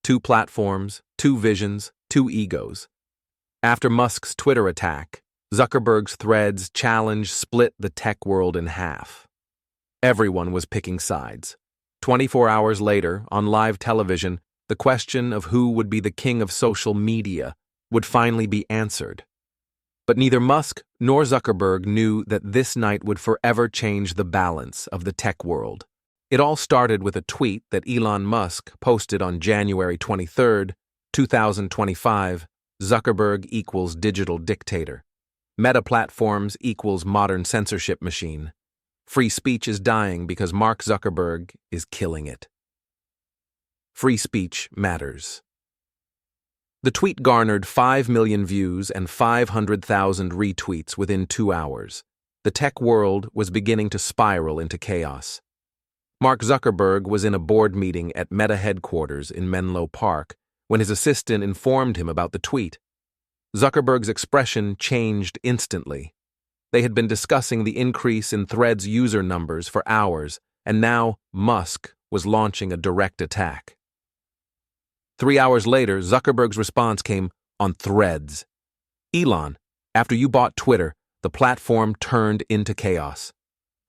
Two platforms, two visions, two egos. After Musk's Twitter attack, Zuckerberg's Threads challenge split the tech world in half. Everyone was picking sides. 24 hours later, on live television, the question of who would be the king of social media would finally be answered. But neither Musk nor Zuckerberg knew that this night would forever change the balance of the tech world. It all started with a tweet that Elon Musk posted on January 23, 2025, Zuckerberg equals digital dictator. Meta platforms equals modern censorship machine. Free speech is dying because Mark Zuckerberg is killing it. Free speech matters. The tweet garnered 5 million views and 500,000 retweets within 2 hours. The tech world was beginning to spiral into chaos. Mark Zuckerberg was in a board meeting at Meta headquarters in Menlo Park when his assistant informed him about the tweet. Zuckerberg's expression changed instantly. They had been discussing the increase in Threads user numbers for hours, and now Musk was launching a direct attack. 3 hours later, Zuckerberg's response came on Threads. Elon, after you bought Twitter, the platform turned into chaos.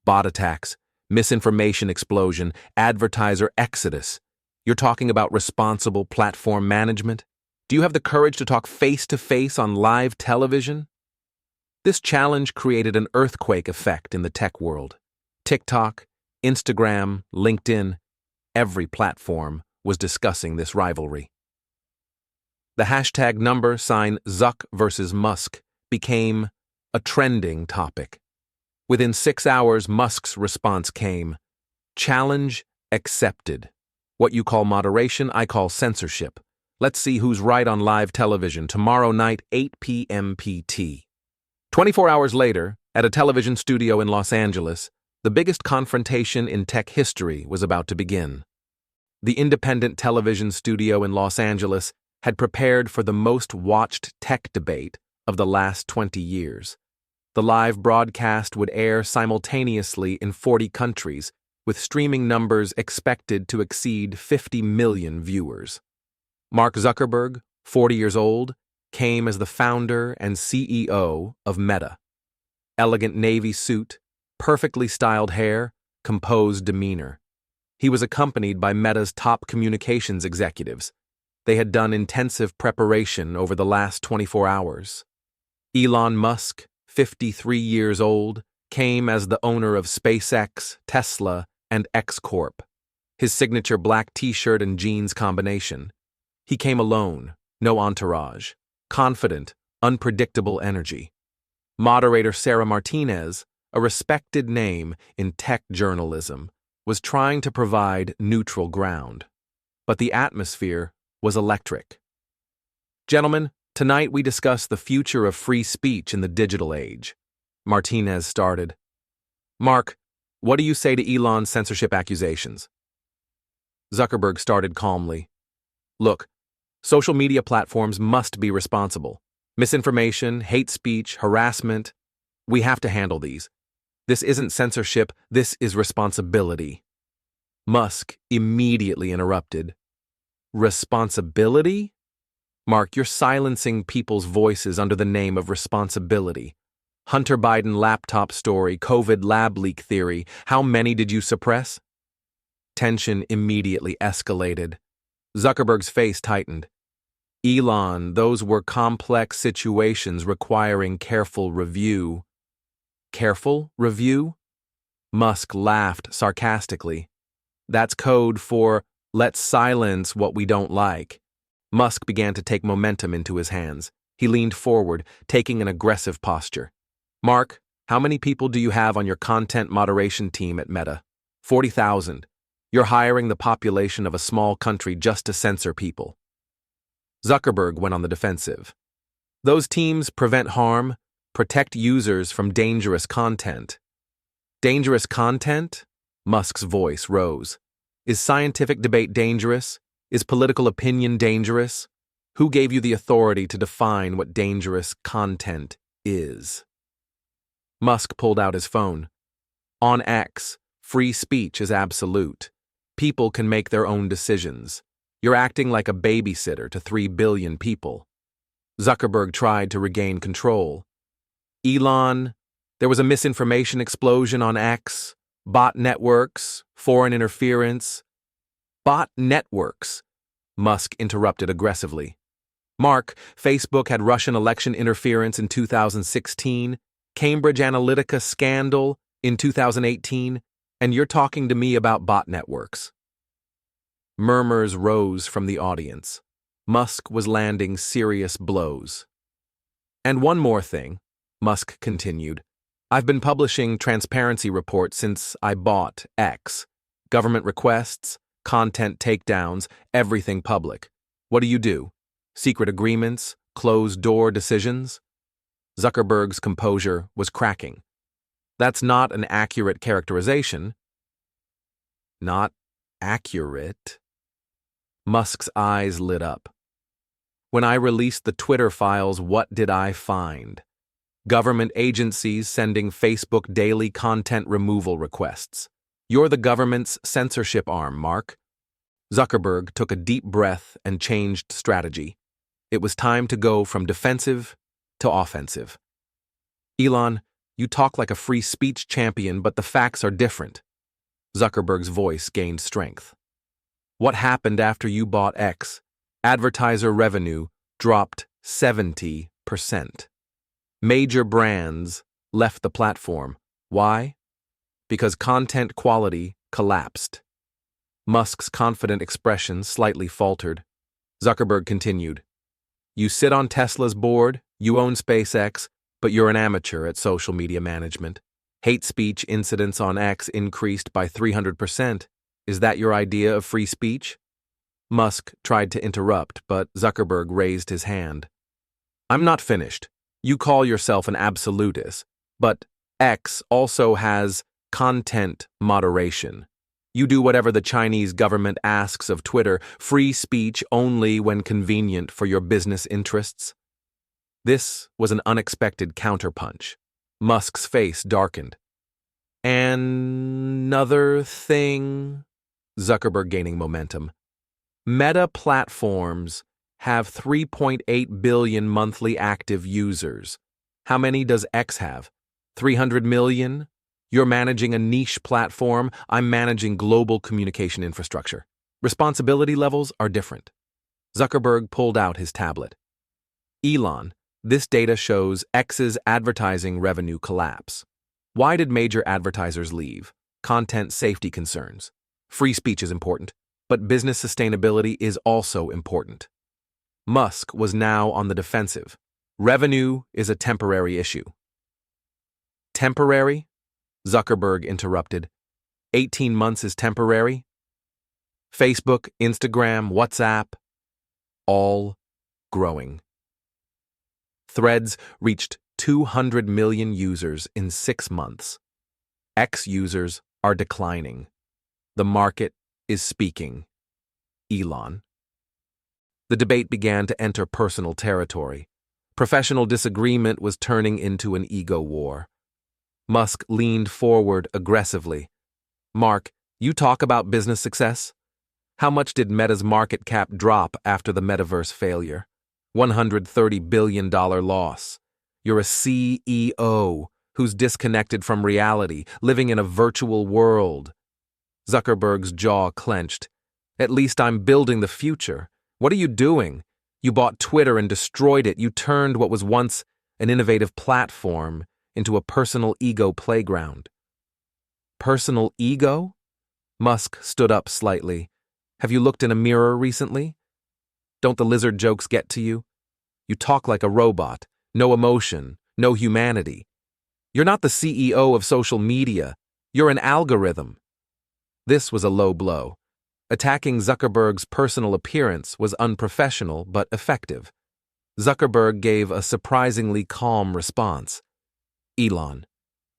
Bot attacks, misinformation explosion, advertiser exodus. You're talking about responsible platform management? Do you have the courage to talk face-to-face on live television? This challenge created an earthquake effect in the tech world. TikTok, Instagram, LinkedIn, every platform was discussing this rivalry. The hashtag #Zuck versus Musk became a trending topic. Within 6 hours, Musk's response came, "Challenge accepted. What you call moderation, I call censorship. Let's see who's right on live television tomorrow night, 8 p.m. PT." 24 hours later, at a television studio in Los Angeles, the biggest confrontation in tech history was about to begin. The independent television studio in Los Angeles had prepared for the most watched tech debate of the last 20 years. The live broadcast would air simultaneously in 40 countries, with streaming numbers expected to exceed 50 million viewers. Mark Zuckerberg, 40 years old, came as the founder and CEO of Meta. Elegant navy suit, perfectly styled hair, composed demeanor. He was accompanied by Meta's top communications executives. They had done intensive preparation over the last 24 hours. Elon Musk, 53 years old, came as the owner of SpaceX, Tesla, and X Corp. His signature black t-shirt and jeans combination. He came alone, no entourage, confident, unpredictable energy. Moderator Sarah Martinez, a respected name in tech journalism, was trying to provide neutral ground. But the atmosphere was electric. Gentlemen, tonight we discuss the future of free speech in the digital age. Martinez started. Mark, what do you say to Elon's censorship accusations? Zuckerberg started calmly. Look, social media platforms must be responsible. Misinformation, hate speech, harassment, we have to handle these. This isn't censorship, this is responsibility. Musk immediately interrupted. Responsibility? Mark, you're silencing people's voices under the name of responsibility. Hunter Biden laptop story, COVID lab leak theory, how many did you suppress? Tension immediately escalated. Zuckerberg's face tightened. Elon, those were complex situations requiring careful review. Careful review? Musk laughed sarcastically. That's code for, let's silence what we don't like. Musk began to take momentum into his hands. He leaned forward, taking an aggressive posture. Mark, how many people do you have on your content moderation team at Meta? 40,000. You're hiring the population of a small country just to censor people. Zuckerberg went on the defensive. Those teams prevent harm, protect users from dangerous content. Dangerous content? Musk's voice rose. Is scientific debate dangerous? Is political opinion dangerous? Who gave you the authority to define what dangerous content is? Musk pulled out his phone. On X, free speech is absolute. People can make their own decisions. You're acting like a babysitter to 3 billion people. Zuckerberg tried to regain control. Elon, there was a misinformation explosion on X, bot networks, foreign interference. Bot networks, Musk interrupted aggressively. Mark, Facebook had Russian election interference in 2016, Cambridge Analytica scandal in 2018, and you're talking to me about bot networks. Murmurs rose from the audience. Musk was landing serious blows. And one more thing, Musk continued. I've been publishing transparency reports since I bought X. Government requests, content takedowns, everything public. What do? Secret agreements, closed-door decisions? Zuckerberg's composure was cracking. That's not an accurate characterization. Not accurate? Musk's eyes lit up. When I released the Twitter files, what did I find? Government agencies sending Facebook daily content removal requests. You're the government's censorship arm, Mark. Zuckerberg took a deep breath and changed strategy. It was time to go from defensive to offensive. Elon, you talk like a free speech champion, but the facts are different. Zuckerberg's voice gained strength. What happened after you bought X? Advertiser revenue dropped 70%. Major brands left the platform. Why? Because content quality collapsed. Musk's confident expression slightly faltered. Zuckerberg continued. You sit on Tesla's board, you own SpaceX, but you're an amateur at social media management. Hate speech incidents on X increased by 300%. Is that your idea of free speech? Musk tried to interrupt, but Zuckerberg raised his hand. I'm not finished. You call yourself an absolutist, but X also has content moderation. You do whatever the Chinese government asks of Twitter, free speech only when convenient for your business interests. This was an unexpected counterpunch. Musk's face darkened. Another thing, Zuckerberg gaining momentum. Meta platforms have 3.8 billion monthly active users. How many does X have? 300 million? You're managing a niche platform. I'm managing global communication infrastructure. Responsibility levels are different. Zuckerberg pulled out his tablet. Elon, this data shows X's advertising revenue collapse. Why did major advertisers leave? Content safety concerns. Free speech is important, but business sustainability is also important. Musk was now on the defensive. Revenue is a temporary issue. Temporary? Zuckerberg interrupted. 18 months is temporary? Facebook, Instagram, WhatsApp, all growing. Threads reached 200 million users in 6 months. X users are declining. The market is speaking. Elon. The debate began to enter personal territory. Professional disagreement was turning into an ego war. Musk leaned forward aggressively. Mark, you talk about business success? How much did Meta's market cap drop after the metaverse failure? $130 billion loss. You're a CEO who's disconnected from reality, living in a virtual world. Zuckerberg's jaw clenched. At least I'm building the future. What are you doing? You bought Twitter and destroyed it. You turned what was once an innovative platform into a personal ego playground. Personal ego? Musk stood up slightly. Have you looked in a mirror recently? Don't the lizard jokes get to you? You talk like a robot. No emotion, no humanity. You're not the CEO of social media. You're an algorithm. This was a low blow. Attacking Zuckerberg's personal appearance was unprofessional but effective. Zuckerberg gave a surprisingly calm response. Elon,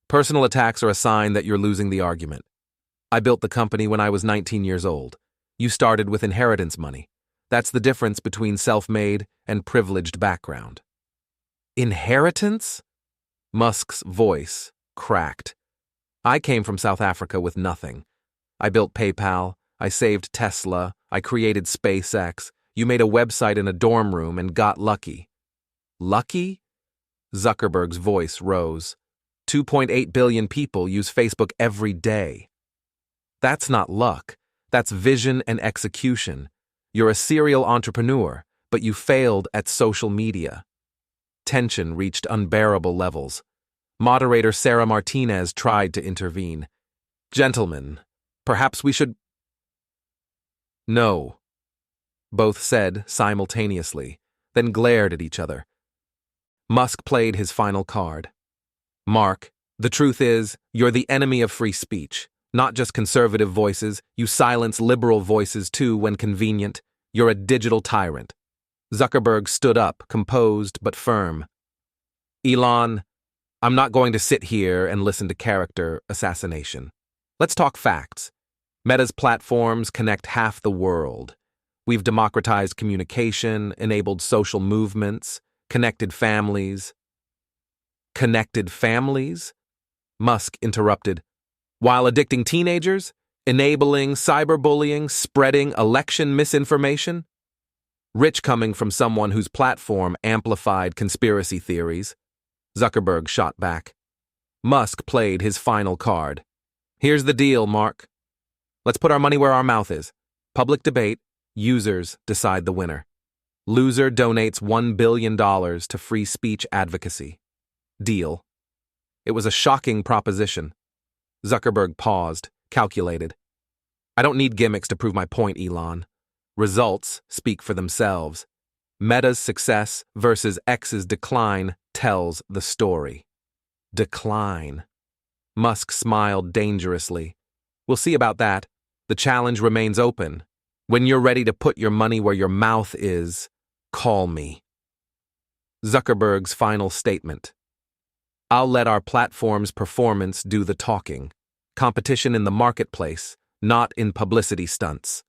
personal attacks are a sign that you're losing the argument. I built the company when I was 19 years old. You started with inheritance money. That's the difference between self-made and privileged background. Inheritance? Musk's voice cracked. I came from South Africa with nothing. I built PayPal, I saved Tesla, I created SpaceX. You made a website in a dorm room and got lucky. Lucky? Zuckerberg's voice rose. 2.8 billion people use Facebook every day. That's not luck. That's vision and execution. You're a serial entrepreneur, but you failed at social media. Tension reached unbearable levels. Moderator Sarah Martinez tried to intervene. Gentlemen, perhaps we should... No, both said simultaneously, then glared at each other. Musk played his final card. Mark, the truth is, you're the enemy of free speech. Not just conservative voices, you silence liberal voices too when convenient. You're a digital tyrant. Zuckerberg stood up, composed but firm. Elon, I'm not going to sit here and listen to character assassination. Let's talk facts. Meta's platforms connect half the world. We've democratized communication, enabled social movements, connected families. Connected families? Musk interrupted. While addicting teenagers? Enabling cyberbullying, spreading election misinformation? Rich coming from someone whose platform amplified conspiracy theories. Zuckerberg shot back. Musk played his final card. Here's the deal, Mark. Let's put our money where our mouth is. Public debate, users decide the winner. Loser donates $1 billion to free speech advocacy. Deal. It was a shocking proposition. Zuckerberg paused, calculated. I don't need gimmicks to prove my point, Elon. Results speak for themselves. Meta's success versus X's decline tells the story. Decline. Musk smiled dangerously. We'll see about that. The challenge remains open. When you're ready to put your money where your mouth is, call me. Zuckerberg's final statement. I'll let our platform's performance do the talking. Competition in the marketplace, not in publicity stunts.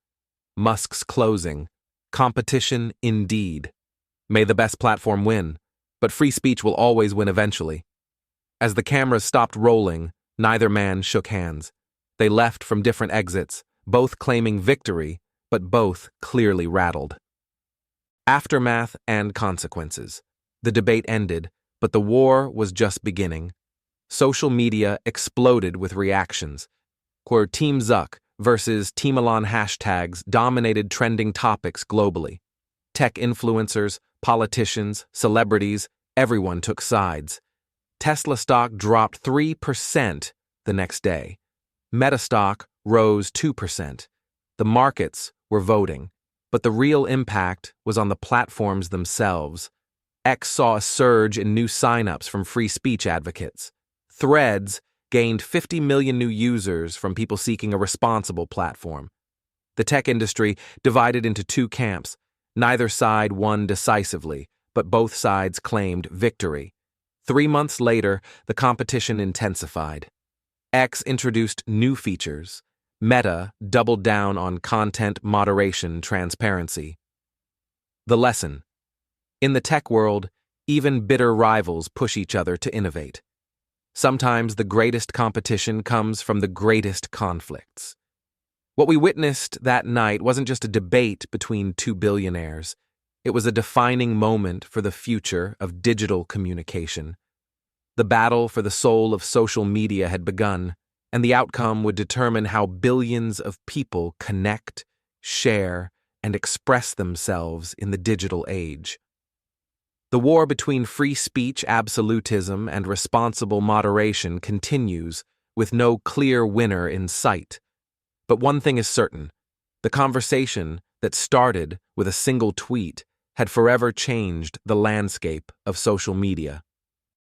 Musk's closing. Competition indeed. May the best platform win, but free speech will always win eventually. As the cameras stopped rolling, neither man shook hands. They left from different exits, both claiming victory, but both clearly rattled. Aftermath and consequences. The debate ended, but the war was just beginning. Social media exploded with reactions, where Team Zuck versus Team Elon hashtags dominated trending topics globally. Tech influencers, politicians, celebrities, everyone took sides. Tesla stock dropped 3% the next day. Meta stock rose 2%. The markets were voting, but the real impact was on the platforms themselves. X saw a surge in new signups from free speech advocates. Threads gained 50 million new users from people seeking a responsible platform. The tech industry divided into two camps. Neither side won decisively, but both sides claimed victory. 3 months later, the competition intensified. X introduced new features. Meta doubled down on content moderation transparency. The lesson. In the tech world, even bitter rivals push each other to innovate. Sometimes the greatest competition comes from the greatest conflicts. What we witnessed that night wasn't just a debate between two billionaires. It was a defining moment for the future of digital communication. The battle for the soul of social media had begun, and the outcome would determine how billions of people connect, share, and express themselves in the digital age. The war between free speech absolutism and responsible moderation continues, with no clear winner in sight. But one thing is certain: the conversation that started with a single tweet had forever changed the landscape of social media.